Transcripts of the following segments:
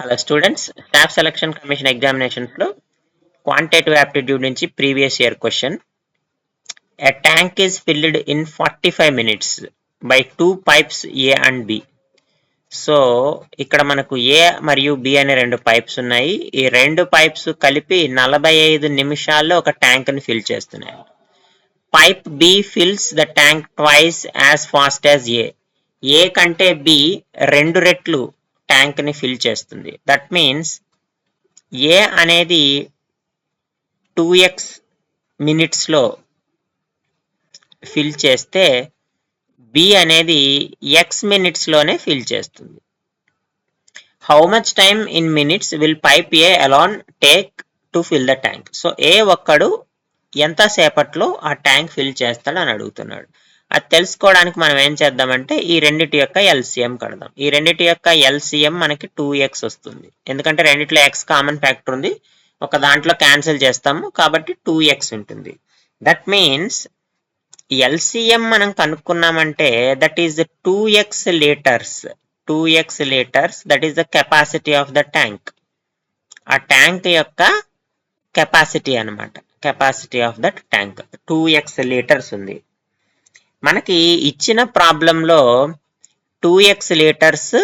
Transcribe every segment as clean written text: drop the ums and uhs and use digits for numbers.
Hello students, staff selection commission ఎగ్జామినేషన్స్లో quantitative aptitude నుంచి previous year question. A tank is filled in 45 minutes by 2 pipes A and B. So ఇక్కడ మనకు A మరియు B అనే 2 pipes ఉన్నాయి. ఈ 2 pipes కలిపి 45 నిమిషాల్లో ఒక ట్యాంక్ని ఫిల్ చేస్తున్నాయి. Pipe B fils the tank twice as fast as a కంటే B 2 రెట్లు ట్యాంక్ ని ఫిల్ చేస్తుంది. దట్ మీన్స్ ఏ అనేది 2x minutes లో ఫిల్ చేస్తే B అనేది x minutes లోనే ఫిల్ చేస్తుంది. How much time in minutes will pipe A alone take to fill the tank. So A ఒక్కడు ఎంతసేపట్లో ఆ ట్యాంక్ ఫిల్ చేస్తాడు అని అడుగుతున్నాడు. అది తెలుసుకోవడానికి మనం ఏం చేద్దామంటే ఈ రెండిటి యొక్క ఎల్సిఎం కడదాం. ఈ రెండిటి యొక్క ఎల్సిఎం మనకి 2x వస్తుంది, ఎందుకంటే రెండిట్లో x కామన్ ఫ్యాక్టర్ ఉంది, ఒక దాంట్లో క్యాన్సిల్ చేస్తాము కాబట్టి 2x ఉంటుంది. దట్ మీన్స్ ఎల్సిఎం మనం కనుక్కున్నామంటే that is 2x litres. 2x litres that is the capacity of the tank. ఆ ట్యాంక్ యొక్క కెపాసిటీ అనమాట, capacity of that tank 2x litres ఉంది. మనకి ఇచ్చిన ప్రాబ్లంలో 2x litres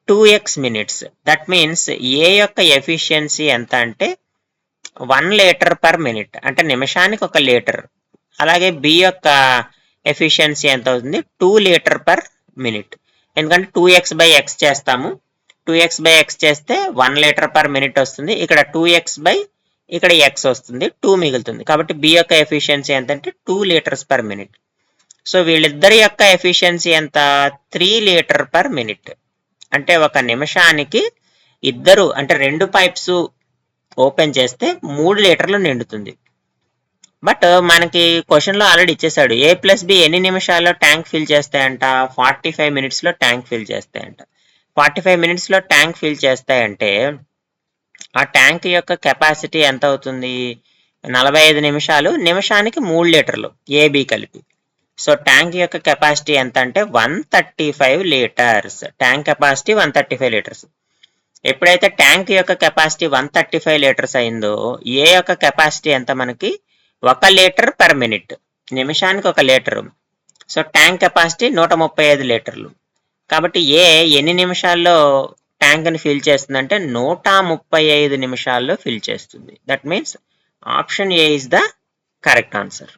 2x minutes. That means A యొక్క ఎఫిషియన్సీ ఎంత అంటే 1 లీటర్ పర్ మినిట్, అంటే నిమిషానికి 1 లీటర్. అలాగే B యొక్క ఎఫిషియన్సీ ఎంత అవుతుంది, 2 లీటర్ పర్ మినిట్. ఎందుకంటే 2x/x చేస్తాము, 2x/x చేస్తే 1 లీటర్ పర్ మినిట్ వస్తుంది. ఇక్కడ 2x/ ఇక్కడ x వస్తుంది, 2 మిగులుతుంది. కాబట్టి B యొక్క ఎఫిషియన్సీ ఎంత అంటే 2 లీటర్స్ పర్ మినిట్. సో వీళ్ళిద్దరి యొక్క ఎఫిషియన్సీ ఎంత, 3 లీటర్ పర్ మినిట్. అంటే ఒక నిమిషానికి ఇద్దరు అంటే 2 పైప్స్ ఓపెన్ చేస్తే 3 లీటర్లు నిండుతుంది. బట్ మనకి క్వశ్చన్లో ఆల్రెడీ ఇచ్చేసాడు A+B ఎన్ని నిమిషాల్లో ట్యాంక్ ఫిల్ చేస్తాయంట, 45 minutesలో ట్యాంక్ ఫిల్ చేస్తాయంట. 45 minutesలో ట్యాంక్ ఫిల్ చేస్తాయంటే ఆ ట్యాంక్ యొక్క కెపాసిటీ ఎంత అవుతుంది, 45 నిమిషాలు, నిమిషానికి 3 లీటర్లు AB కలిపి. సో ట్యాంక్ యొక్క కెపాసిటీ ఎంత అంటే 135 లీటర్స్. Tank capacity 135 litres. ఎప్పుడైతే ట్యాంక్ యొక్క కెపాసిటీ 135 లీటర్స్ అయిందో ఏ యొక్క కెపాసిటీ ఎంత మనకి 1 లీటర్ పర్ మినిట్, నిమిషానికి 1 లీటరు. సో ట్యాంక్ కెపాసిటీ 135 లీటర్లు. కాబట్టి ఏ ఎన్ని నిమిషాల్లో ట్యాంక్ని ఫిల్ చేస్తుందంటే 135 నిమిషాల్లో ఫిల్ చేస్తుంది. That means option A is the correct answer.